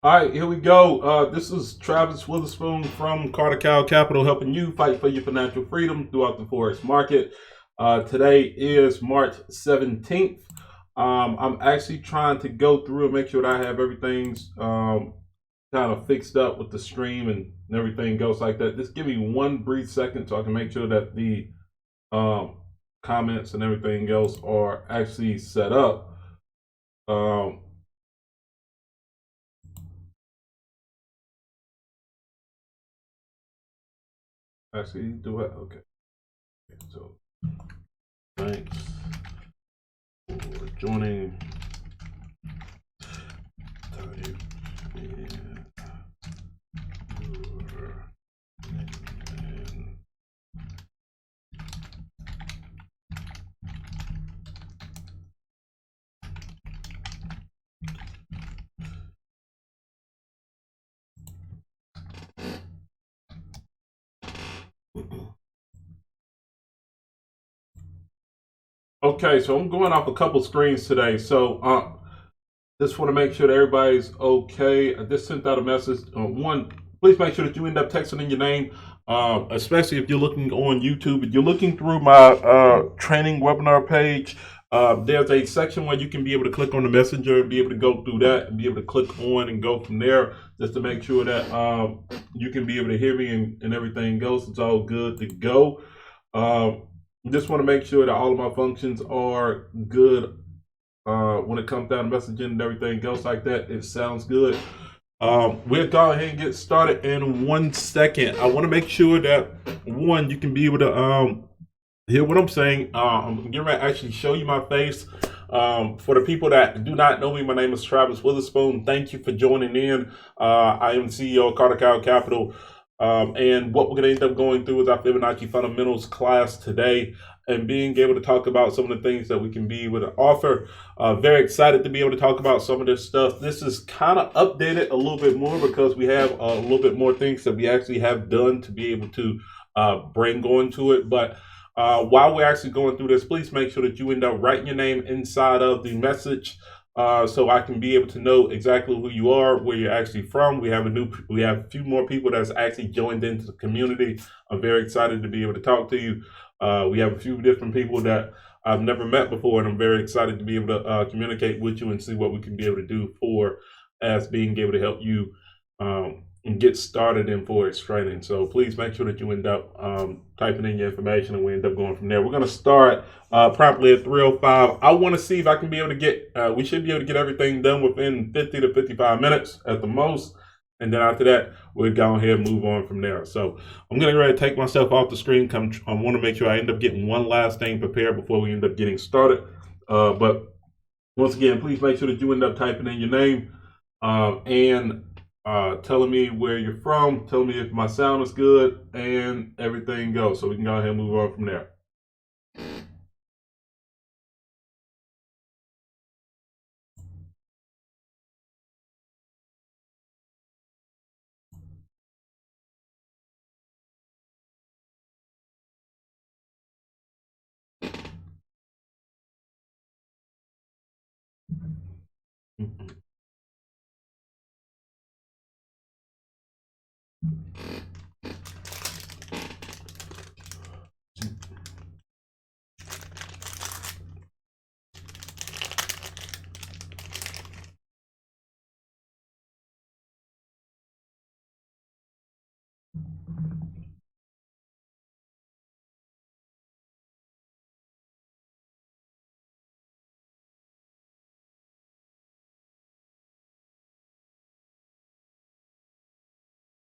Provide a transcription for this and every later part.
All right, here we go. This is Travis Witherspoon from Carter Cow Capital, helping you fight for your financial freedom throughout the Forex market. Today is March 17th. I'm actually trying to go through and make sure that I have everything's kind of fixed up with the stream and everything goes like that. Just give me one brief second so I can make sure that the um, comments and everything else are actually set up. Actually, do it. Okay. So, thanks for joining. Okay, so I'm going off a couple screens today. So just want to make sure that everybody's okay. I just sent out a message. One, please make sure that you end up texting in your name, especially if you're looking on YouTube. If you're looking through my training webinar page, there's a section where you can be able to click on the messenger and be able to go through that and be able to click on and go from there just to make sure that you can be able to hear me and everything goes. It's all good to go. Just want to make sure that all of my functions are good when it comes down to messaging and everything else like that. It sounds good. We'll go ahead and get started in 1 second. I want to make sure that one, you can be able to hear what I'm saying. I'm getting ready to actually show you my face. For the people that do not know me, my name is Travis Witherspoon. Thank you for joining in. I am CEO of Carter Cow Capital. And what we're going to end up going through is our Fibonacci Fundamentals class today and being able to talk about some of the things that we can be able to offer. Very excited to be able to talk about some of this stuff. This is kind of updated a little bit more because we have a little bit more things that we actually have done to be able to bring on to it. But while we're actually going through this, please make sure that you end up writing your name inside of the message. So I can be able to know exactly who you are, where you're actually from. We have a few more people that's actually joined into the community. I'm very excited to be able to talk to you. We have a few different people that I've never met before, and I'm very excited to be able to communicate with you and see what we can be able to do as being able to help you and get started in Forex trading. So please make sure that you end up typing in your information and we end up going from there. We're going to start promptly at 3:05. I want to see if I can be able to get, we should be able to get everything done within 50 to 55 minutes at the most. And then after that, we'll go ahead and move on from there. So I'm going to go ahead and take myself off the screen. I want to make sure I end up getting one last thing prepared before we end up getting started. But once again, please make sure that you end up typing in your name and telling me where you're from, telling me if my sound is good, and everything goes. So we can go ahead and move on from there.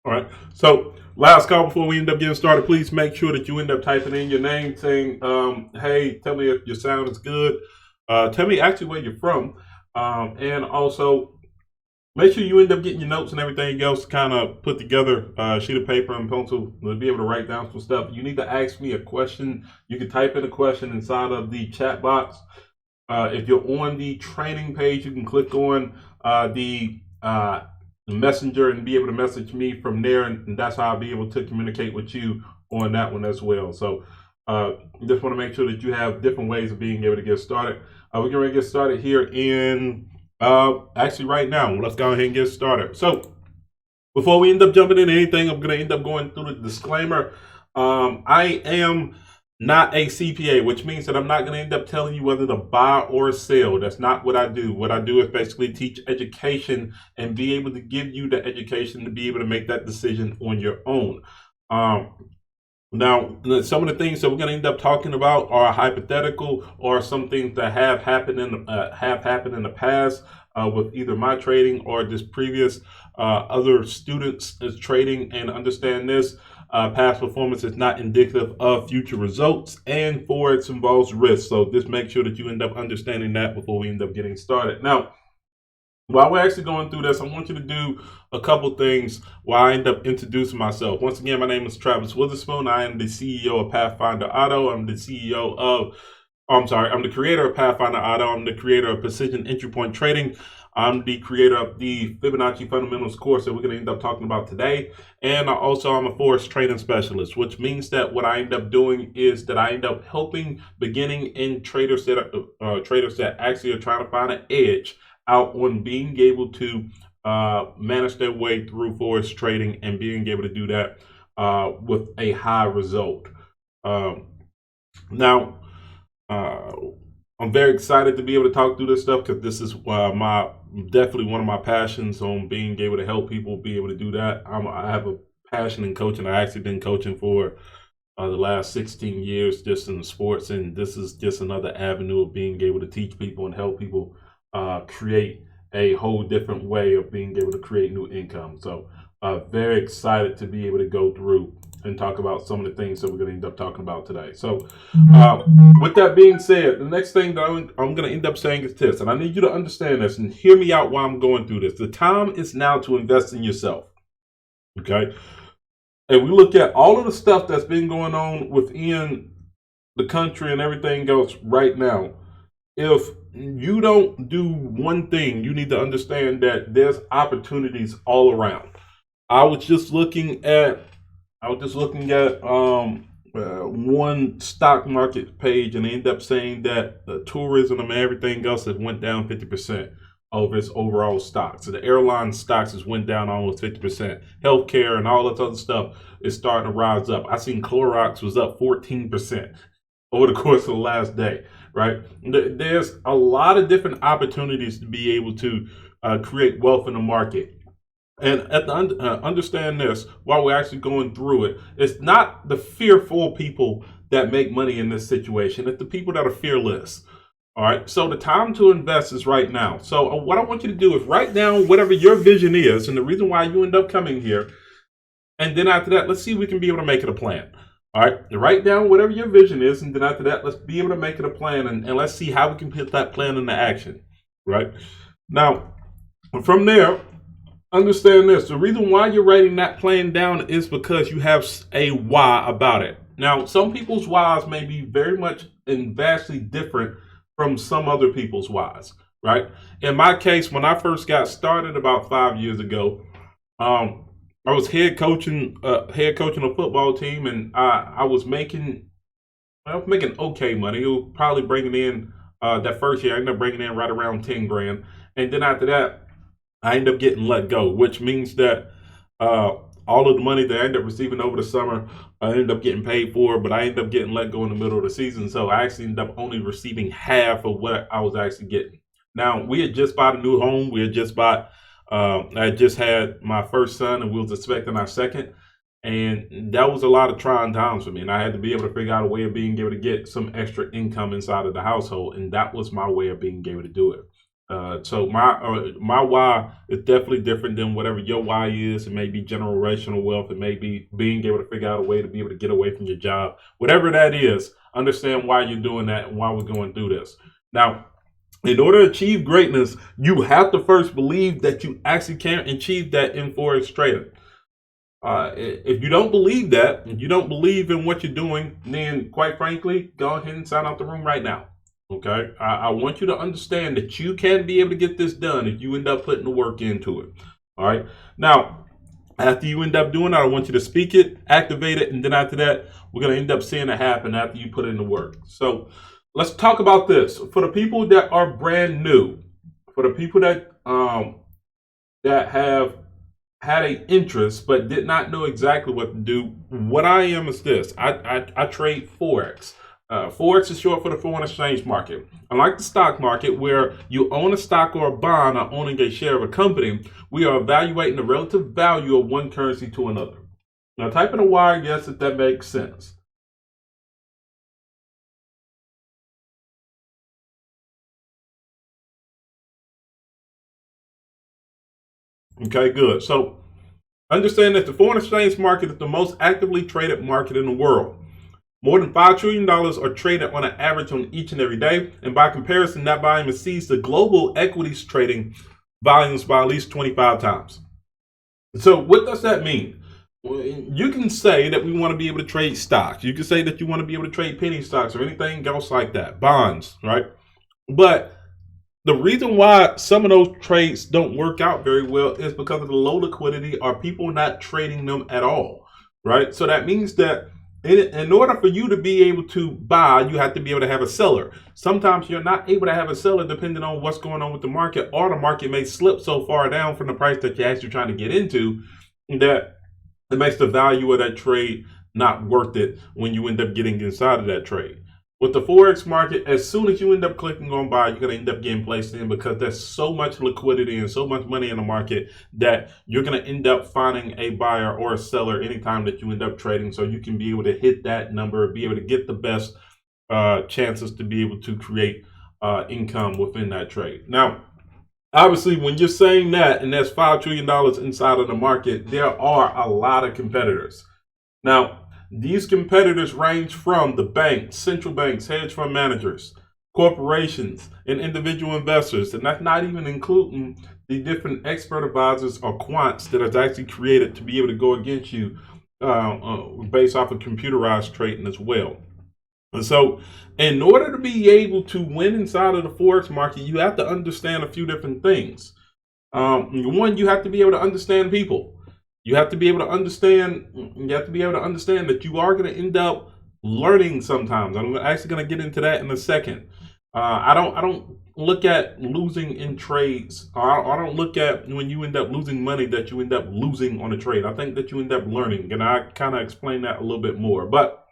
All right. So last call before we end up getting started. Please make sure that you end up typing in your name, saying, "Hey, tell me if your sound is good. Tell me actually where you're from, and also make sure you end up getting your notes and everything else kind of put together. Sheet of paper and pencil to be able to write down some stuff. You need to ask me a question. You can type in a question inside of the chat box. If you're on the training page, you can click on the messenger and be able to message me from there, and that's how I'll be able to communicate with you on that one as well. So just want to make sure that you have different ways of being able to get started. We're going to get started here in Actually, right now, let's go ahead and get started. So, before we end up jumping into anything, I'm going to end up going through the disclaimer. I am not a CPA, which means that I'm not going to end up telling you whether to buy or sell. That's not what I do. What I do is basically teach education and be able to give you the education to be able to make that decision on your own. Now, some of the things that we're going to end up talking about are hypothetical or some things that have happened in the past with either my trading or just previous other students is trading. And understand this: past performance is not indicative of future results, and Forex involves risk. So just make sure that you end up understanding that before we end up getting started. Now, while we're actually going through this, I want you to do a couple things while I end up introducing myself. Once again, my name is Travis Witherspoon. I am the CEO of Pathfinder Auto. I'm the creator of Pathfinder Auto. I'm the creator of Precision Entry Point Trading. I'm the creator of the Fibonacci Fundamentals course that we're going to end up talking about today. And I'm a Forex trading specialist, which means that what I end up doing is that I end up helping beginning and traders that actually are trying to find an edge out on being able to manage their way through Forex trading and being able to do that with a high result. Now, I'm very excited to be able to talk through this stuff because this is definitely one of my passions on being able to help people be able to do that. I have a passion in coaching. I actually been coaching for the last 16 years just in sports, and this is just another avenue of being able to teach people and help people create a whole different way of being able to create new income. So very excited to be able to go through and talk about some of the things that we're going to end up talking about today. So with that being said, the next thing that I'm going to end up saying is this, and I need you to understand this and hear me out while I'm going through this. The time is now to invest in yourself. Okay? And we look at all of the stuff that's been going on within the country and everything else right now. If you don't do one thing, you need to understand that there's opportunities all around. I was just looking at one stock market page, and they ended up saying that the tourism and everything else has went down 50% of its overall stocks. So the airline stocks has went down almost 50%. Healthcare and all that other stuff is starting to rise up. I seen Clorox was up 14% over the course of the last day, right? There's a lot of different opportunities to be able to create wealth in the market. And understand this, while we're actually going through it, it's not the fearful people that make money in this situation. It's the people that are fearless. All right. So the time to invest is right now. So what I want you to do is write down whatever your vision is and the reason why you end up coming here. And then after that, let's see if we can be able to make it a plan. All right. Write down whatever your vision is. And then after that, let's be able to make it a plan. And let's see how we can put that plan into action. Right. Now, from there, understand this. The reason why you're writing that plan down is because you have a why about it. Now, some people's whys may be very much and vastly different from some other people's whys, right? In my case, when I first got started about 5 years ago, I was head coaching a football team, and I was making okay money. It was probably bringing in that first year, I ended up bringing in right around 10 grand, and then after that, I ended up getting let go, which means that all of the money that I ended up receiving over the summer, I ended up getting paid for, but I ended up getting let go in the middle of the season. So I actually ended up only receiving half of what I was actually getting. Now, we had just bought a new home. I just had my first son, and we was expecting our second. And that was a lot of trying times for me. And I had to be able to figure out a way of being able to get some extra income inside of the household. And that was my way of being able to do it. So my why is definitely different than whatever your why is. It may be generational wealth. It may be being able to figure out a way to be able to get away from your job. Whatever that is, understand why you're doing that and why we're going through this. Now, in order to achieve greatness, you have to first believe that you actually can achieve that in Forex trading. If you don't believe that, and you don't believe in what you're doing, then quite frankly, go ahead and sign out the room right now. Okay, I want you to understand that you can be able to get this done if you end up putting the work into it. All right. Now, after you end up doing that, I want you to speak it, activate it, and then after that, we're going to end up seeing it happen after you put in the work. So let's talk about this. For the people that are brand new, For the people that have had an interest but did not know exactly what to do, what I am is this. I trade Forex. Forex is short for the foreign exchange market. Unlike the stock market, where you own a stock or a bond or owning a share of a company, we are evaluating the relative value of one currency to another. Now, type in a Y, yes, if that makes sense. Okay, good. So, understand that the foreign exchange market is the most actively traded market in the world. More than $5 trillion are traded on an average on each and every day. And by comparison, that volume exceeds the global equities trading volumes by at least 25 times. So what does that mean? You can say that we want to be able to trade stocks. You can say that you want to be able to trade penny stocks or anything else like that, bonds, right? But the reason why some of those trades don't work out very well is because of the low liquidity or people not trading them at all, right? So that means that in order for you to be able to buy, you have to be able to have a seller. Sometimes you're not able to have a seller depending on what's going on with the market, or the market may slip so far down from the price that you're actually trying to get into that it makes the value of that trade not worth it when you end up getting inside of that trade. With the Forex market, as soon as you end up clicking on buy, you're going to end up getting placed in because there's so much liquidity and so much money in the market that you're going to end up finding a buyer or a seller anytime that you end up trading, so you can be able to hit that number, be able to get the best chances to be able to create income within that trade. Now, obviously, when you're saying that and there's $5 trillion inside of the market, there are a lot of competitors. Now, these competitors range from the banks, central banks, hedge fund managers, corporations, and individual investors. And that's not even including the different expert advisors or quants that are actually created to be able to go against you based off of computerized trading as well. And so, in order to be able to win inside of the Forex market, you have to understand a few different things. One, you have to be able to understand people. You have to be able to understand. You have to be able to understand that you are going to end up learning sometimes. I'm actually going to get into that in a second. I don't look at losing in trades. I don't look at when you end up losing money that you end up losing on a trade. I think that you end up learning, and I kind of explain that a little bit more. But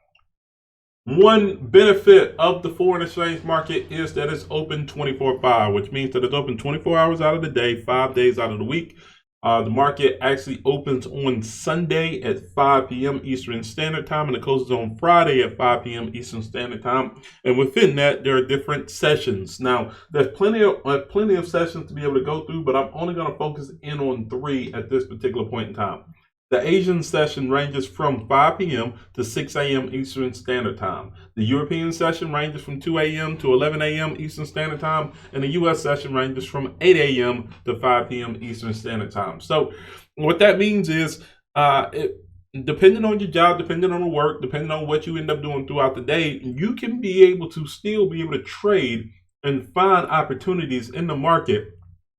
one benefit of the foreign exchange market is that it's open 24/5, which means that it's open 24 hours out of the day, 5 days out of the week. The market actually opens on Sunday at 5 p.m. Eastern Standard Time, and it closes on Friday at 5 p.m. Eastern Standard Time. And within that, there are different sessions. Now, there's plenty of sessions to be able to go through, but I'm only going to focus in on 3 at this particular point in time. The Asian session ranges from 5 p.m. to 6 a.m. Eastern Standard Time. The European session ranges from 2 a.m. to 11 a.m. Eastern Standard Time. And the U.S. session ranges from 8 a.m. to 5 p.m. Eastern Standard Time. So what that means is depending on your job, depending on the work, depending on what you end up doing throughout the day, you can be able to still be able to trade and find opportunities in the market.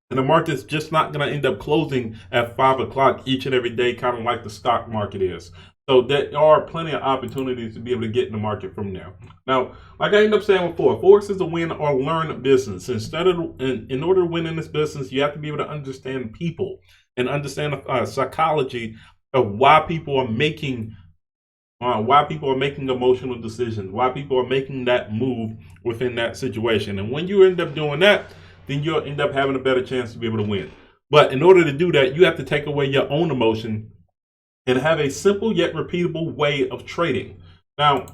And the market's just not going to end up closing at 5 o'clock each and every day, kind of like the stock market is. So there are plenty of opportunities to be able to get in the market from there. Now, like I ended up saying before, Forex is a win or learn business. In order to win in this business, you have to be able to understand people and understand the psychology of why people are making emotional decisions, why people are making that move within that situation. And when you end up doing that, then you'll end up having a better chance to be able to win. But in order to do that, you have to take away your own emotion and have a simple yet repeatable way of trading. Now,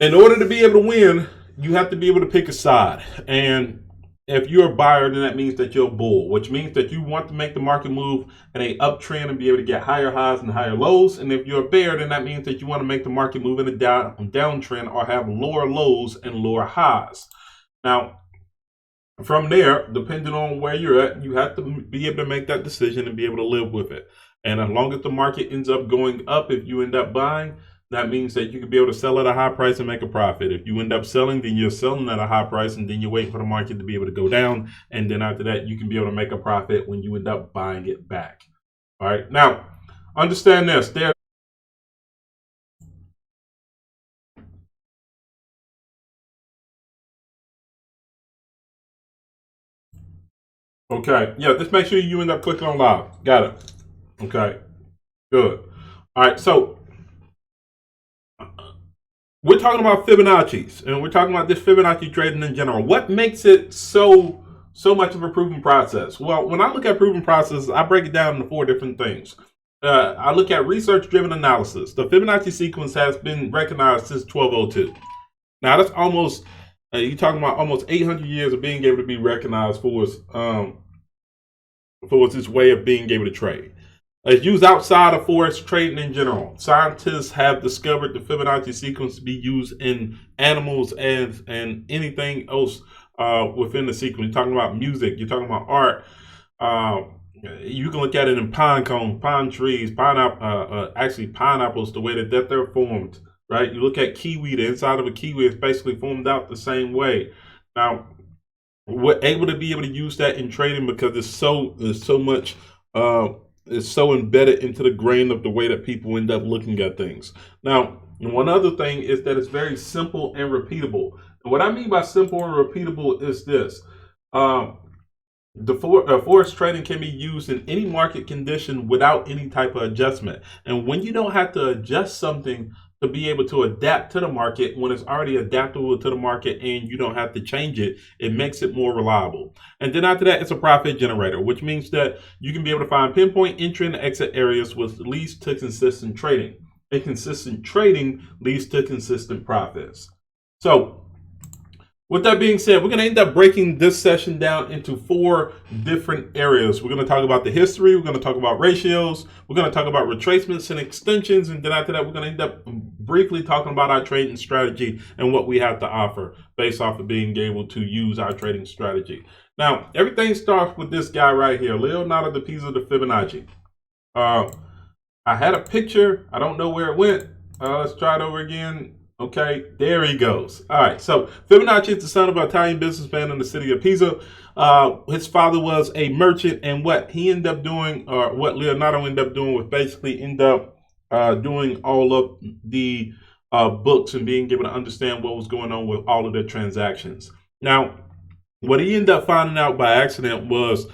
in order to be able to win, you have to be able to pick a side. And if you're a buyer, then that means that you're a bull, which means that you want to make the market move in a uptrend and be able to get higher highs and higher lows. And if you're a bear, then that means that you want to make the market move in a downtrend or have lower lows and lower highs. Now, from there, depending on where you're at, you have to be able to make that decision and be able to live with it. And as long as the market ends up going up, if you end up buying, that means that you can be able to sell at a high price and make a profit. If you end up selling, then you're selling at a high price and then you're waiting for the market to be able to go down. And then after that, you can be able to make a profit when you end up buying it back. All right. Now, understand this. Okay. Yeah, just make sure you end up clicking on live. Got it. Okay. Good. All right. So we're talking about Fibonacci's, and we're talking about this Fibonacci trading in general. What makes it so much of a proven process? Well, when I look at proven processes, I break it down into 4 different things. I look at research-driven analysis. The Fibonacci sequence has been recognized since 1202. Now that's almost you're talking about almost 800 years of being able to be recognized for its way of being able to trade. It's used outside of forex trading in general. Scientists have discovered the Fibonacci sequence to be used in animals and anything else within the sequence. You're talking about music. You're talking about art. Uh, you can look at it in pine trees, actually pineapples, the way that they're formed. Right. You look at kiwi. The inside of a kiwi is basically formed out the same way. Now, we're able to use that in trading because it's so embedded into the grain of the way that people end up looking at things. Now, one other thing is that it's very simple and repeatable. And what I mean by simple and repeatable is this. Forex trading can be used in any market condition without any type of adjustment. And when you don't have to adjust something to be able to adapt to the market, when it's already adaptable to the market and you don't have to change it, it makes it more reliable. And then after that, it's a profit generator, which means that you can be able to find pinpoint entry and exit areas, which leads to consistent trading. And consistent trading leads to consistent profits. So with that being said, we're going to end up breaking this session down into 4 different areas. We're going to talk about the history. We're going to talk about ratios. We're going to talk about retracements and extensions. And then after that, we're going to end up briefly talking about our trading strategy and what we have to offer based off of being able to use our trading strategy. Now, everything starts with this guy right here, Leonardo da Pisa, the Fibonacci. I had a picture. I don't know where it went. Let's try it over again. Okay, there he goes. All right, so Fibonacci is the son of an Italian businessman in the city of Pisa. His father was a merchant, and what he ended up doing, or what Leonardo ended up doing, was basically end up doing all of the books and being able to understand what was going on with all of their transactions. Now, what he ended up finding out by accident was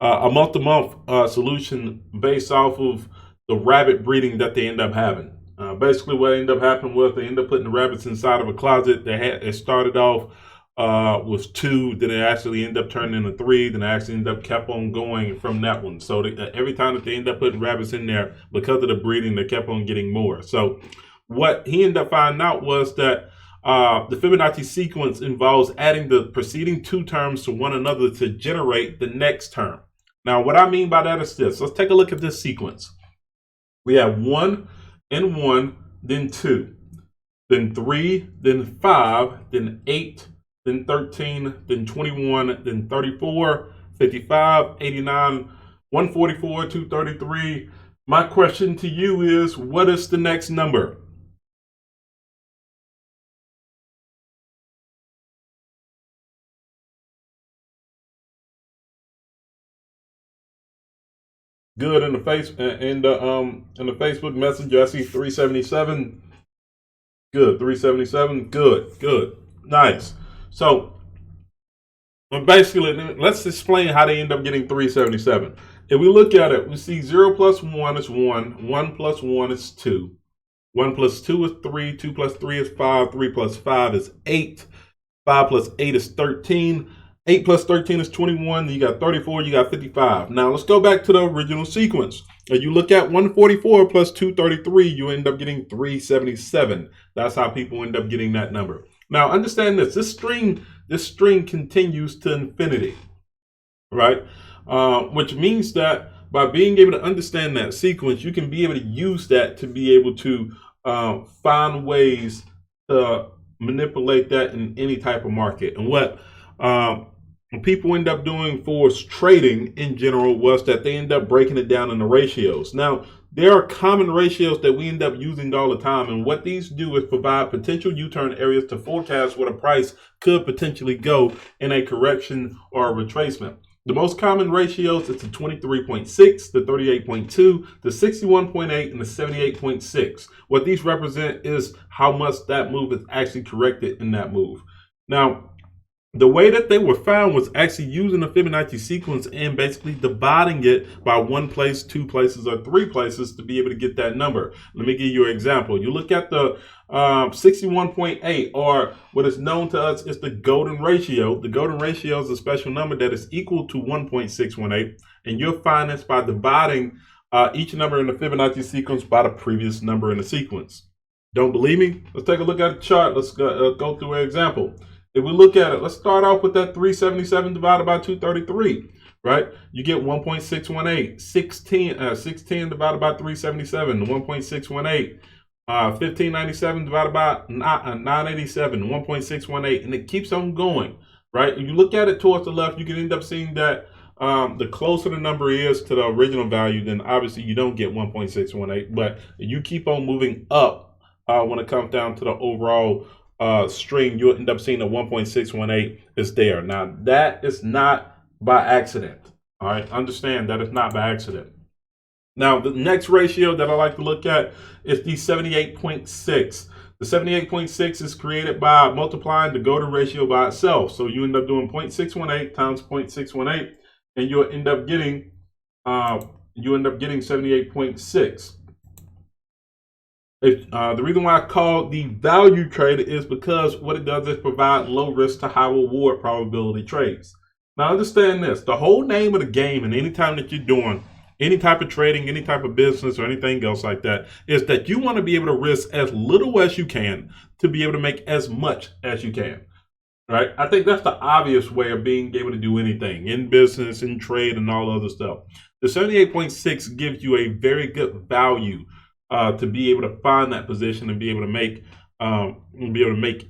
a month-to-month solution based off of the rabbit breeding that they end up having. Basically, what ended up happening was they ended up putting the rabbits inside of a closet. It started off with 2, then it actually ended up turning into 3, then it actually ended up kept on going from that one. So every time that they ended up putting rabbits in there, because of the breeding, they kept on getting more. So what he ended up finding out was that the Fibonacci sequence involves adding the preceding 2 terms to one another to generate the next term. Now, what I mean by that is this. Let's take a look at this sequence. We have 1 and 1, then 2, then 3, then 5, then 8, then 13, then 21, then 34, 55, 89, 144, 233. My question to you is, what is the next number? Good. In the Facebook Messenger, I see 377. Good. 377. Good. Nice. So basically, let's explain how they end up getting 377. If we look at it, we see 0 plus 1 is 1. 1 plus 1 is 2. 1 plus 2 is 3. 2 plus 3 is 5. 3 plus 5 is 8. 5 plus 8 is 13. 8 plus 13 is 21. You got 34. You got 55. Now let's go back to the original sequence. If you look at 144 plus 233, you end up getting 377. That's how people end up getting that number. Now understand this. This string continues to infinity, right? Which means that by being able to understand that sequence, you can be able to use that to be able to find ways to manipulate that in any type of market. And what people end up doing for trading in general was that they end up breaking it down into ratios. Now, there are common ratios that we end up using all the time, and what these do is provide potential U-turn areas to forecast what a price could potentially go in a correction or a retracement. The most common ratios is the 23.6, the 38.2, the 61.8, and the 78.6. What these represent is how much that move is actually corrected in that move. Now, The way that they were found was actually using the Fibonacci sequence and basically dividing it by one place, two places, or three places to be able to get that number. Let me give you an example. You look at the 61.8, or what is known to us is the golden ratio. The golden ratio is a special number that is equal to 1.618, and you'll find this by dividing each number in the Fibonacci sequence by the previous number in the sequence. Don't believe me? Let's take a look at the chart. Let's go through an example. If we look at it, let's start off with that 377 divided by 233, right? You get 1.618. 16 divided by 377, 1.618. 1597 divided by 987, 1.618, and it keeps on going, right? If you look at it towards the left, you can end up seeing that the closer the number is to the original value, then obviously you don't get 1.618, but you keep on moving up when it comes down to the overall string, you'll end up seeing the 1.618 is there. Now, that is not by accident. All right, understand that it's not by accident. Now, the next ratio that I like to look at is the 78.6. The 78.6 is created by multiplying the golden ratio by itself. So you end up doing 0.618 times 0.618, and you'll end up getting 78.6. The reason why I call the value trade is because what it does is provide low risk to high reward probability trades. Now understand this, the whole name of the game, and anytime that you're doing any type of trading, any type of business or anything else like that, is that you want to be able to risk as little as you can to be able to make as much as you can. Right? I think that's the obvious way of being able to do anything in business, in trade, and all other stuff. The 78.6 gives you a very good value to be able to find that position and be able to make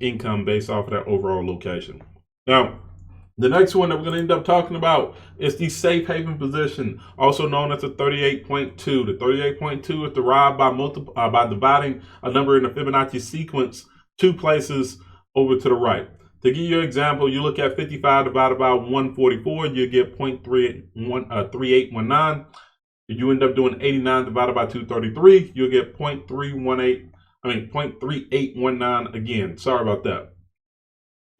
income based off of that overall location. Now, the next one that we're going to end up talking about is the safe haven position, also known as the 38.2. The 38.2 is derived by dividing a number in the Fibonacci sequence two places over to the right. To give you an example, you look at 55 divided by 144, you get 0.3819. If you end up doing 89 divided by 233, you'll get 0.3819 again. Sorry about that.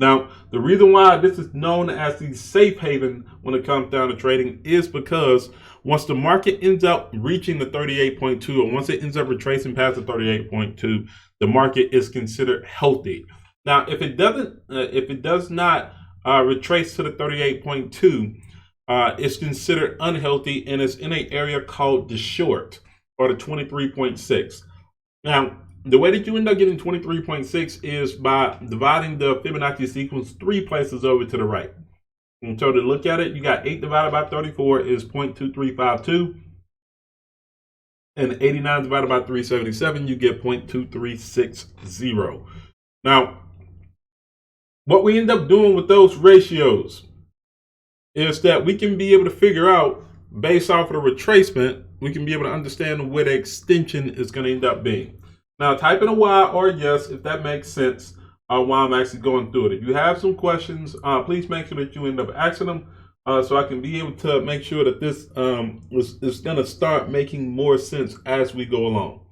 Now, the reason why this is known as the safe haven when it comes down to trading is because once the market ends up reaching the 38.2, or once it ends up retracing past the 38.2, the market is considered healthy. Now, if it does not retrace to the 38.2, it's considered unhealthy, and it's in an area called the short, or the 23.6. Now, the way that you end up getting 23.6 is by dividing the Fibonacci sequence three places over to the right. And so to look at it, you got 8 divided by 34 is 0.2352. And 89 divided by 377, you get 0.2360. Now, what we end up doing with those ratios is that we can be able to figure out, based off of the retracement, we can be able to understand where the extension is going to end up being. Now, type in a Y or a yes if that makes sense while I'm actually going through it. If you have some questions, please make sure that you end up asking them so I can be able to make sure that this is going to start making more sense as we go along.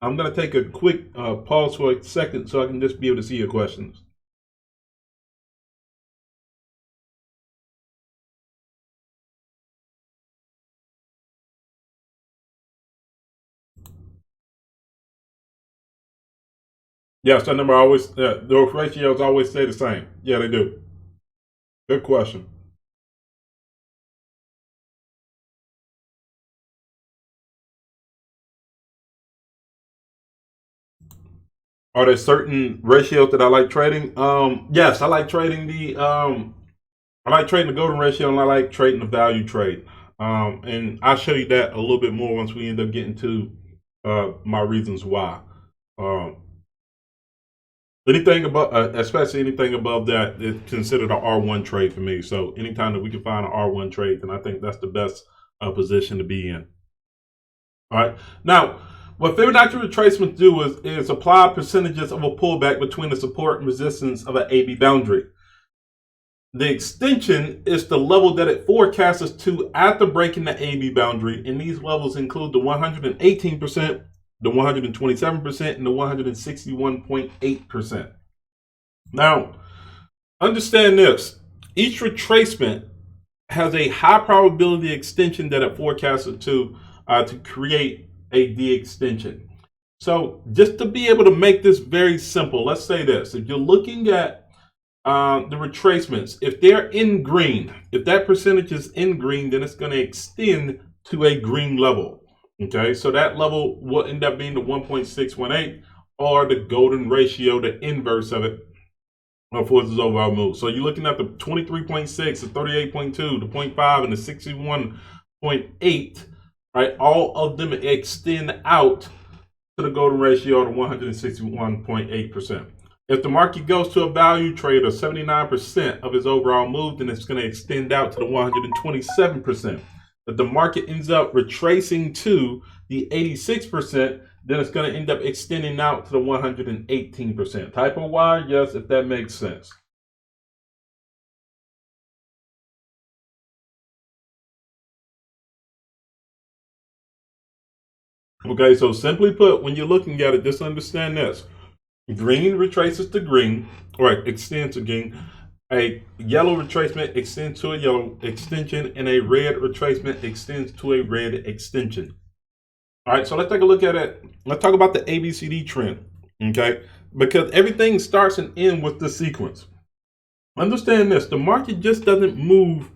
I'm going to take a quick pause for a second so I can just be able to see your questions. Yes, that number always, those ratios always stay the same. Yeah, they do. Good question. Are there certain ratios that I like trading? Yes, I like trading the golden ratio, and I like trading the value trade. And I'll show you that a little bit more once we end up getting to my reasons why. Anything above, especially anything above that, is considered an R1 trade for me. So anytime that we can find an R1 trade, then I think that's the best position to be in. All right. Now, what Fibonacci retracements do is apply percentages of a pullback between the support and resistance of an AB boundary. The extension is the level that it forecasts to after breaking the AB boundary, and these levels include the 118%, the 127%, and the 161.8%. Now, Understand this. Each retracement has a high probability extension that it forecasted to create a D extension. So just to be able to make this very simple, let's say this. If you're looking at the retracements, if they're in green, if that percentage is in green, then it's going to extend to a green level. Okay, so that level will end up being the 1.618 or the golden ratio, the inverse of it, for its overall move. So you're looking at the 23.6, the 38.2, the 0.5, and the 61.8, right? All of them extend out to the golden ratio of 161.8%. If the market goes to a value trade of 79% of its overall move, then it's going to extend out to the 127%. If the market ends up retracing to the 86%, then it's going to end up extending out to the 118%. Type of Y, yes, if that makes sense. Okay, so simply put, when you're looking at it, just understand this. Green retraces to green, or extends to green. A yellow retracement extends to a yellow extension, and a red retracement extends to a red extension. All right, so let's take a look at it. Let's talk about the ABCD trend, okay? Because everything starts and ends with the sequence. Understand this, the market just doesn't move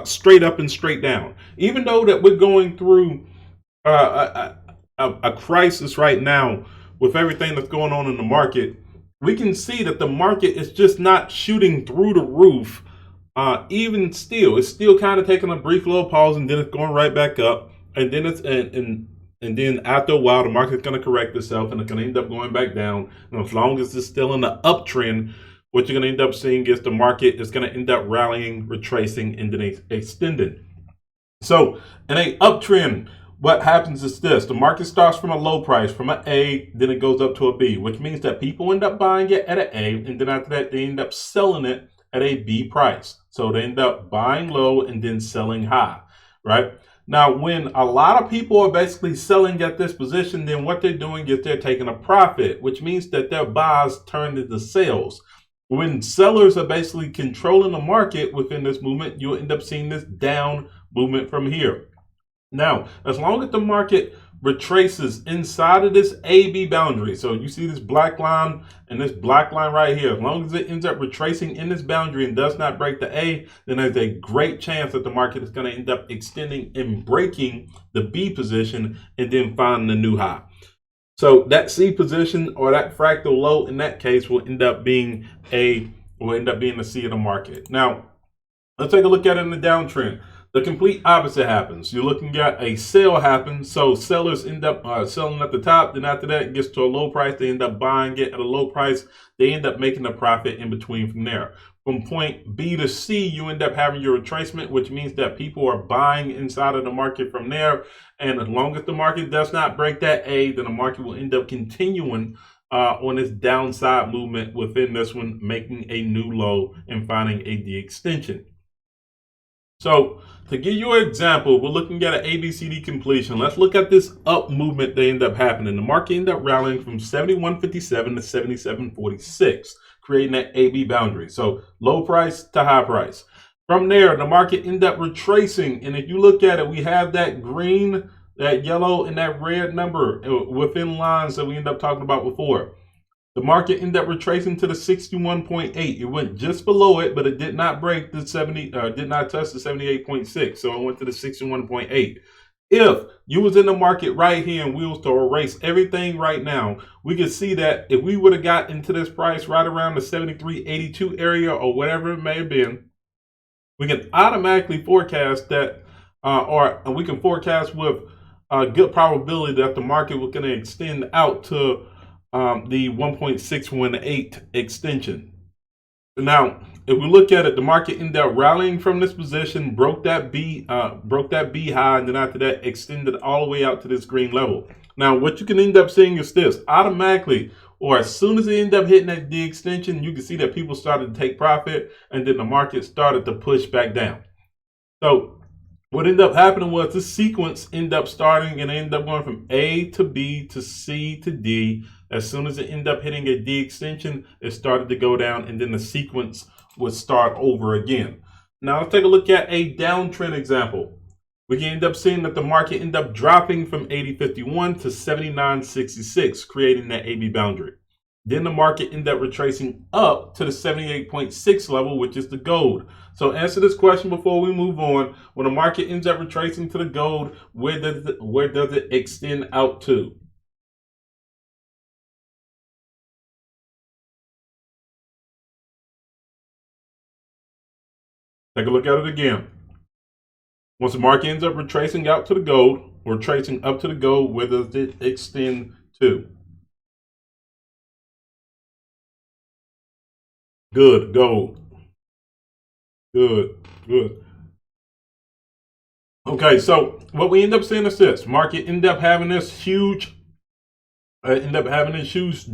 straight up and straight down. Even though that we're going through a crisis right now with everything that's going on in the market, we can see that the market is just not shooting through the roof. Even still, it's still kind of taking a brief little pause, and then it's going right back up, and then it's and then after a while, the market's going to correct itself, and it's going to end up going back down. And as long as it's still in the uptrend, what you're going to end up seeing is the market is going to end up rallying, retracing, and then extending. So in a uptrend, what happens is this: the market starts from a low price, from an A, then it goes up to a B, which means that people end up buying it at an A, and then after that, they end up selling it at a B price. So they end up buying low and then selling high, right? Now, when a lot of people are basically selling at this position, then what they're doing is they're taking a profit, which means that their buys turn into sales. When sellers are basically controlling the market within this movement, you'll end up seeing this down movement from here. Now, as long as the market retraces inside of this AB boundary, so you see this black line and this black line right here, as long as it ends up retracing in this boundary and does not break the A, then there's a great chance that the market is going to end up extending and breaking the B position and then finding a new high. So that C position, or that fractal low, in that case will end up being the C of the market. Now, let's take a look at it in the downtrend. The complete opposite happens. You're looking at a sale happen. So sellers end up selling at the top. Then after that, it gets to a low price. They end up buying it at a low price. They end up making a profit in between from there. From point B to C, you end up having your retracement, which means that people are buying inside of the market from there. And as long as the market does not break that A, then the market will end up continuing on this downside movement within this one, making a new low and finding a D extension. So to give you an example, we're looking at an ABCD completion. Let's look at this up movement that ended up happening. The market ended up rallying from 71.57 to 77.46, creating that AB boundary. So low price to high price. From there, the market ended up retracing. And if you look at it, we have that green, that yellow, and that red number within lines that we ended up talking about before. The market ended up retracing to the 61.8. It went just below it, but it did not break the 70, did not touch the 78.6. So it went to the 61.8. If you was in the market right here and we was to erase everything right now, we could see that if we would have got into this price right around the 73.82 area or whatever it may have been, we can automatically forecast that, or we can forecast with a good probability that the market was going to extend out to the 1.618 extension. Now, if we look at it, the market ended up rallying from this position, broke that B high, and then after that extended all the way out to this green level. Now, what you can end up seeing is this: automatically, or as soon as it ended up hitting that D extension, you can see that people started to take profit, and then the market started to push back down. So what ended up happening was this sequence ended up starting and ended up going from A to B to C to D. As soon as it ended up hitting a D extension, it started to go down, and then the sequence would start over again. Now let's take a look at a downtrend example. We can end up seeing that the market end up dropping from 80.51 to 79.66, creating that AB boundary. Then the market ended up retracing up to the 78.6 level, which is the gold. So answer this question before we move on. When the market ends up retracing to the gold, where does it extend out to? Take a look at it again. Once the market ends up retracing out to the gold, or tracing up to the gold, where does it extend to? Good, gold. Good, good. Okay, so what we end up seeing is this. Market end up having this huge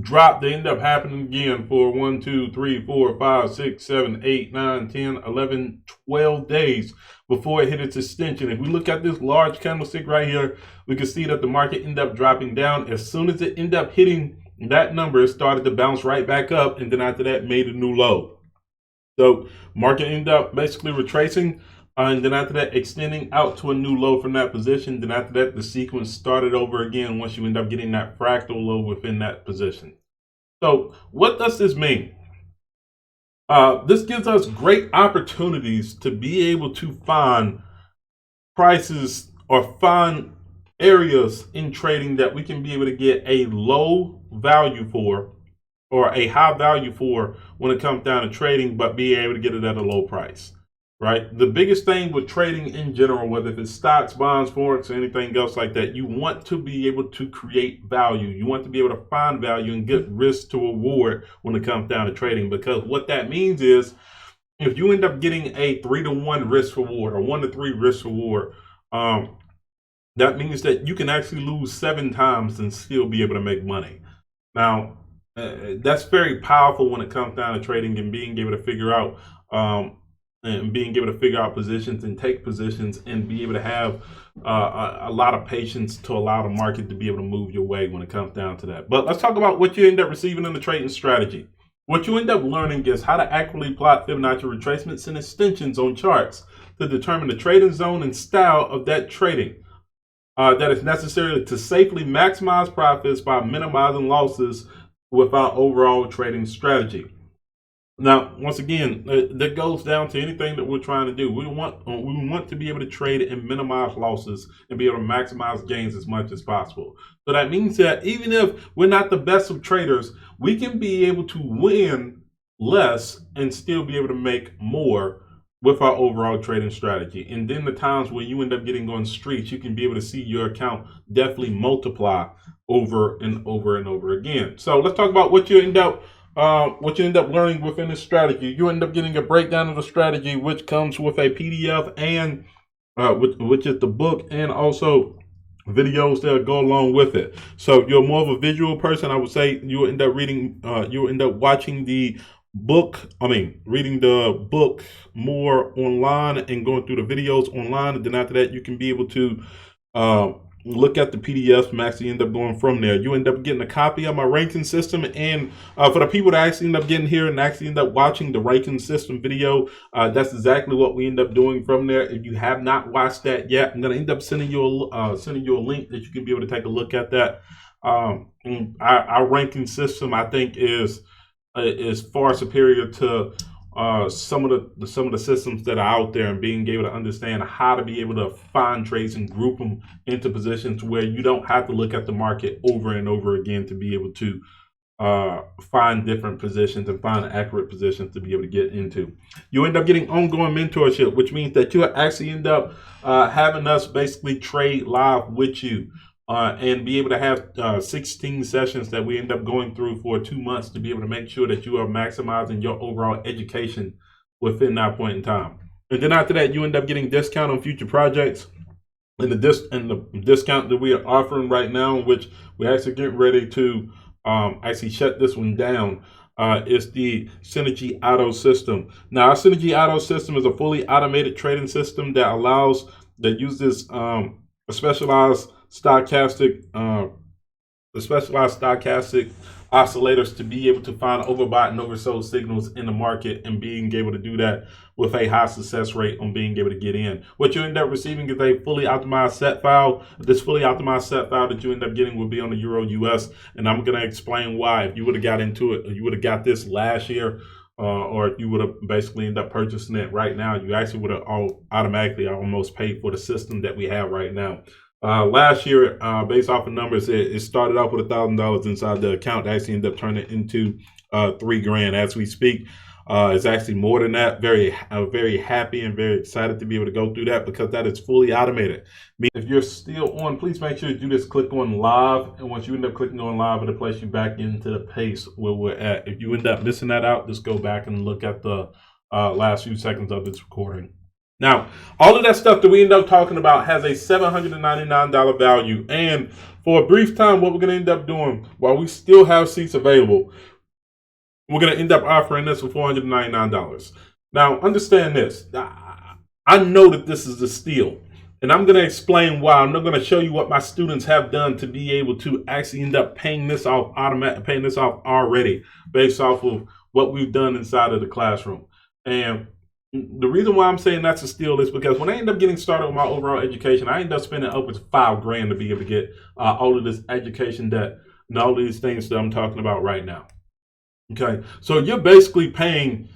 drop. They end up happening again for 1, 2, 3, 4, 5, 6, 7, 8, 9, 10, 11, 12 days before it hit its extension. If we look at this large candlestick right here, we can see that the market end up dropping down. As soon as it end up hitting that number, it started to bounce right back up, and then after that made a new low. So market ended up basically retracing, and then after that extending out to a new low from that position. Then after that, the sequence started over again once you end up getting that fractal low within that position. So what does this mean? This gives us great opportunities to be able to find prices or find areas in trading that we can be able to get a low value for, or a high value for when it comes down to trading, but be able to get it at a low price, right? The biggest thing with trading in general, whether it's stocks, bonds, forex, or anything else like that, you want to be able to create value. You want to be able to find value and get risk to reward when it comes down to trading, because what that means is if you end up getting a 3-to-1 risk reward or 1-to-3 risk reward, that means that you can actually lose 7 times and still be able to make money. Now, that's very powerful when it comes down to trading and being able to figure out positions and take positions and be able to have a lot of patience to allow the market to be able to move your way when it comes down to that. But let's talk about what you end up receiving in the trading strategy. What you end up learning is how to accurately plot Fibonacci retracements and extensions on charts to determine the trading zone and style of that trading that is necessary to safely maximize profits by minimizing losses with our overall trading strategy. Now, once again, that goes down to anything that we're trying to do. We want to be able to trade and minimize losses and be able to maximize gains as much as possible. So that means that even if we're not the best of traders, we can be able to win less and still be able to make more with our overall trading strategy. And then the times where you end up getting on streaks, you can be able to see your account definitely multiply over and over and over again. So let's talk about what you end up learning within this strategy. You end up getting a breakdown of the strategy, which comes with a PDF and which is the book, and also videos that go along with it. So if you're more of a visual person, I would say you end up watching the book, reading the book more online and going through the videos online. And then after that, you can be able to look at the PDFs and actually end up going from there. You end up getting a copy of my ranking system, and for the people that actually end up getting here and actually end up watching the ranking system video, that's exactly what we end up doing from there. If you have not watched that yet, I'm going to end up sending you a link that you can be able to take a look at that. Our ranking system, I think, is far superior to some of the systems that are out there, and being able to understand how to be able to find trades and group them into positions where you don't have to look at the market over and over again to be able to find different positions and find accurate positions to be able to get into. You end up getting ongoing mentorship, which means that you actually end up having us basically trade live with you. And be able to have 16 sessions that we end up going through for 2 months to be able to make sure that you are maximizing your overall education within that point in time. And then after that, you end up getting discount on future projects. And the discount that we are offering right now, which we're actually getting ready to actually shut this one down, is the Synergy Auto system. Now, our Synergy Auto system is a fully automated trading system that uses a specialized stochastic the specialized stochastic oscillators to be able to find overbought and oversold signals in the market and being able to do that with a high success rate on being able to get in. What you end up receiving is a fully optimized set file. This fully optimized set file that you end up getting will be on the Euro US, and I'm going to explain why. If you would have got into it, or you would have got this last year, or if you would have basically ended up purchasing it right now, you actually would have automatically almost paid for the system that we have right now. Last year, based off of numbers, it started off with $1,000 inside the account. It actually ended up turning into $3,000 as we speak. It's actually more than that. Very happy and very excited to be able to go through that because that is fully automated. If you're still on, please make sure you just click on live. And once you end up clicking on live, it'll place you back into the pace where we're at. If you end up missing that out, just go back and look at the last few seconds of this recording. Now, all of that stuff that we end up talking about has a $799 value. And for a brief time, what we're going to end up doing while we still have seats available, we're going to end up offering this for $499. Now, understand this. I know that this is a steal. And I'm going to explain why. I'm not going to show you what my students have done to be able to actually end up paying this off already based off of what we've done inside of the classroom. And the reason why I'm saying that's a steal is because when I end up getting started with my overall education, I end up spending upwards of $5,000 to be able to get all of this education and all of these things that I'm talking about right now. Okay, so you're basically paying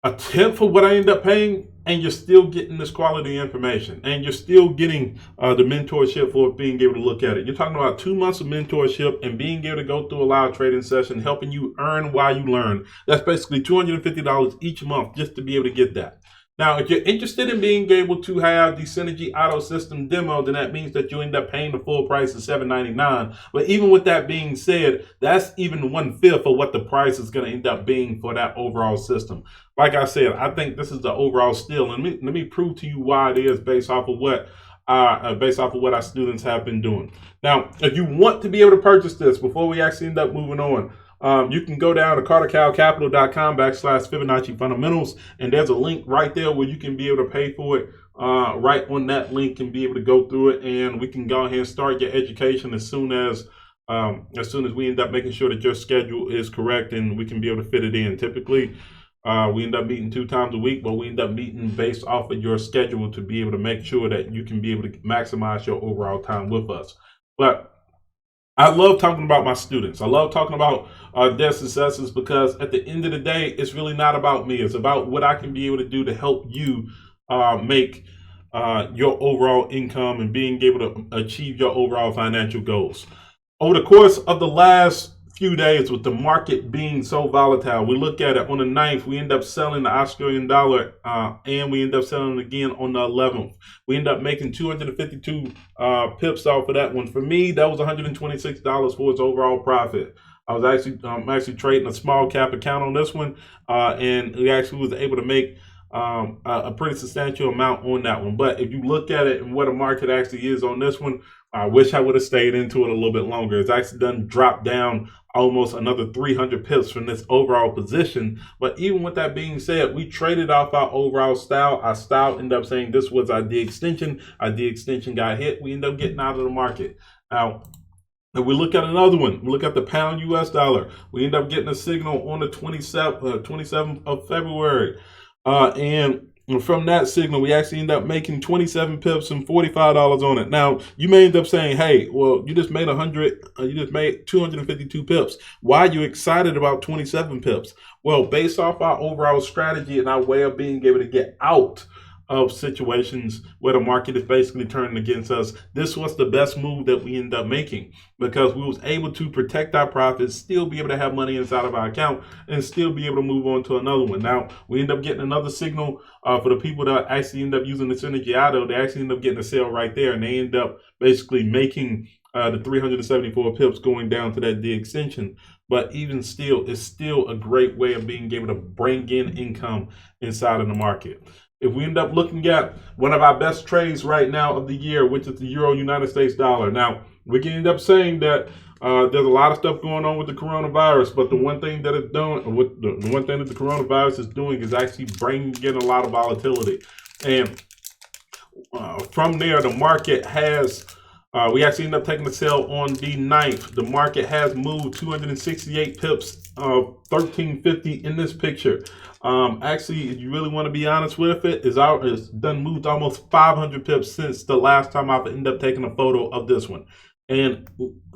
a tenth of what I end up paying, and you're still getting this quality information, and you're still getting the mentorship for being able to look at it. You're talking about 2 months of mentorship and being able to go through a live trading session, helping you earn while you learn. That's basically $250 each month just to be able to get that. Now, if you're interested in being able to have the Synergy Auto System demo, then that means that you end up paying the full price of $799. But even with that being said, that's even 1/5 of what the price is going to end up being for that overall system. Like I said, I think this is the overall steal. And let me prove to you why it is based off of what our students have been doing. Now, if you want to be able to purchase this before we actually end up moving on, you can go down to cartercowcapital.com/Fibonacci Fundamentals, and there's a link right there where you can be able to pay for it right on that link and be able to go through it, and we can go ahead and start your education as soon as we end up making sure that your schedule is correct and we can be able to fit it in. Typically, we end up meeting 2 times a week, but we end up meeting based off of your schedule to be able to make sure that you can be able to maximize your overall time with us. But I love talking about my students. I love talking about their successes because at the end of the day, it's really not about me. It's about what I can be able to do to help you make your overall income and being able to achieve your overall financial goals. Over the course of the last few days, with the market being so volatile, we look at it on the 9th, we end up selling the Australian dollar and we end up selling it again on the 11th. We end up making 252 pips off of that one. For me, that was $126 for its overall profit. I was actually trading a small cap account on this one, and we actually was able to make a pretty substantial amount on that one. But if you look at it and what the market actually is on this one, I wish I would have stayed into it a little bit longer. It's actually done drop down almost another 300 pips from this overall position. But even with that being said, we traded off our overall style. Our style ended up saying this was our D extension. Our D extension got hit. We ended up getting out of the market. Now, if we look at another one, we look at the pound US dollar. We end up getting a signal on the 27th of February. And from that signal, we actually end up making 27 pips and $45 on it. Now, you may end up saying, hey, well, you just made 252 pips. Why are you excited about 27 pips? Well, based off our overall strategy and our way of being able to get out of situations where the market is basically turning against us, this was the best move that we ended up making because we was able to protect our profits, still be able to have money inside of our account, and still be able to move on to another one. Now, we end up getting another signal for the people that actually end up using the Synergy Auto. They actually end up getting a sale right there, and they end up basically making the 374 pips going down to that D extension. But even still, it's still a great way of being able to bring in income inside of the market. If we end up looking at one of our best trades right now of the year, which is the Euro United States dollar. Now, we can end up saying that there's a lot of stuff going on with the coronavirus, but the one thing that it's doing, the one thing that the coronavirus is doing is actually bringing in a lot of volatility. And from there, the market has We actually ended up taking a sell on the 9th. The market has moved 268 pips, 1350 in this picture. Actually, if you really want to be honest with it, it's done moved almost 500 pips since the last time I've ended up taking a photo of this one. And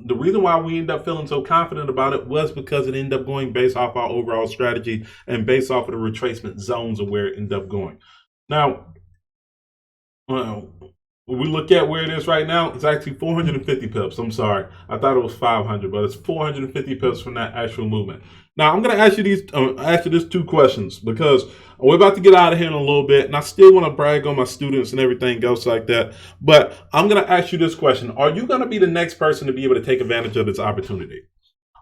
the reason why we end up feeling so confident about it was because it ended up going based off our overall strategy and based off of the retracement zones of where it ended up going. Now, when we look at where it is right now, it's actually 450 pips. I'm sorry. I thought it was 500, but it's 450 pips from that actual movement. Now, I'm going to ask you these two questions because we're about to get out of here in a little bit, and I still want to brag on my students and everything else like that. But I'm going to ask you this question. Are you going to be the next person to be able to take advantage of this opportunity?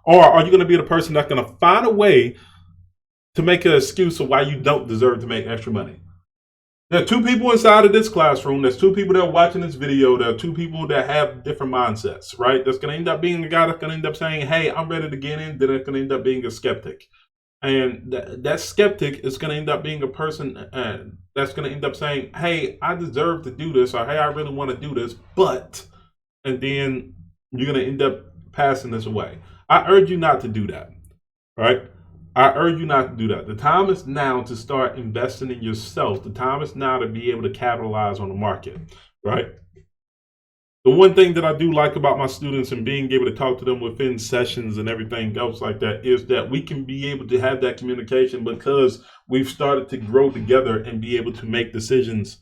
Or are you going to be the person that's going to find a way to make an excuse of why you don't deserve to make extra money? There are two people inside of this classroom. There's two people that are watching this video. There are two people that have different mindsets, right? That's going to end up being the guy that's going to end up saying, hey, I'm ready to get in. Then it's going to end up being a skeptic. And that skeptic is going to end up being a person that's going to end up saying, hey, I deserve to do this, or hey, I really want to do this, but, and then you're going to end up passing this away. I urge you not to do that, right? I urge you not to do that. The time is now to start investing in yourself. The time is now to be able to capitalize on the market, right? The one thing that I do like about my students and being able to talk to them within sessions and everything else like that is that we can be able to have that communication because we've started to grow together and be able to make decisions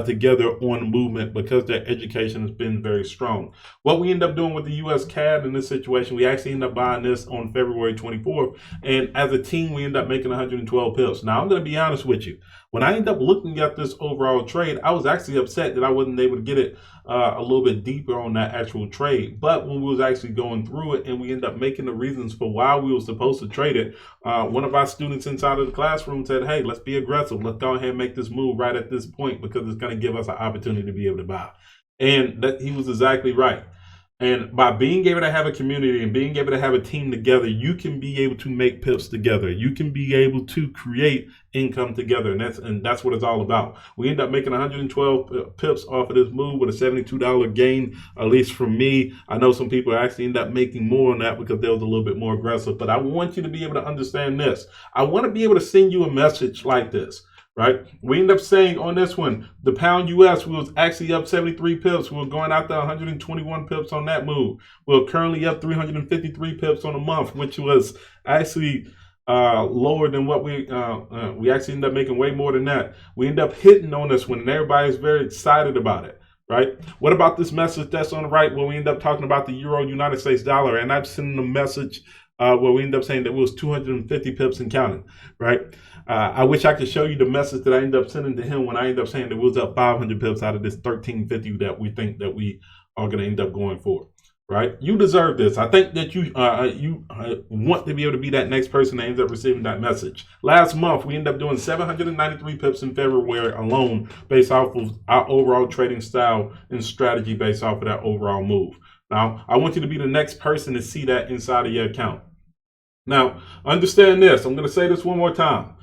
together on the movement because their education has been very strong. What we end up doing with the US CAD in this situation, we actually end up buying this on February 24th. And as a team, we end up making 112 pips. Now, I'm going to be honest with you. When I end up looking at this overall trade, I was actually upset that I wasn't able to get it a little bit deeper on that actual trade. But when we was actually going through it and we end up making the reasons for why we were supposed to trade it, one of our students inside of the classroom said, hey, let's be aggressive. Let's go ahead and make this move right at this point because it's going to give us an opportunity to be able to buy. And that he was exactly right. And by being able to have a community and being able to have a team together, you can be able to make pips together. You can be able to create income together. And that's what it's all about. We end up making 112 pips off of this move with a $72 gain, at least from me. I know some people actually end up making more on that because they was a little bit more aggressive. But I want you to be able to understand this. I want to be able to send you a message like this. Right, we end up saying on this one, the pound US was actually up 73 pips. We were going out there 121 pips on that move. We're currently up 353 pips on a month, which was actually lower than what we actually end up making way more than that. We end up hitting on this one, and everybody's very excited about it. Right? What about this message that's on the right where we end up talking about the Euro United States dollar? And I'm sending a message where we end up saying that it was 250 pips and counting, right? I wish I could show you the message that I ended up sending to him when I ended up saying that we was up 500 pips out of this 1350 that we think that we are going to end up going for, right? You deserve this. I think that you want to be able to be that next person that ends up receiving that message. Last month, we ended up doing 793 pips in February alone based off of our overall trading style and strategy based off of that overall move. Now, I want you to be the next person to see that inside of your account. Now, understand this. I'm going to say this one more time.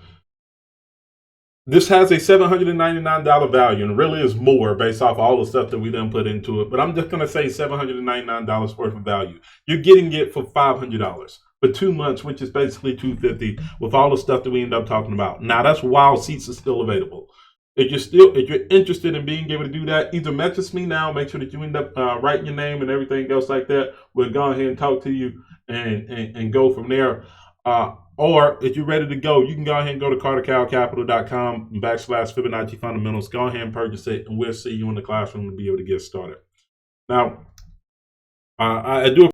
This has a $799 value, and really is more based off all the stuff that we done put into it. But I'm just going to say $799 worth of value. You're getting it for $500 for 2 months, which is basically $250 with all the stuff that we end up talking about. Now, that's while seats are still available. If you're interested in being able to do that, either message me now, make sure that you end up writing your name and everything else like that. We'll go ahead and talk to you and go from there. Or if you're ready to go, you can go ahead and go to cartercowcapital.com/Fibonacci Fundamentals. Go ahead and purchase it, and we'll see you in the classroom to be able to get started. Now, I do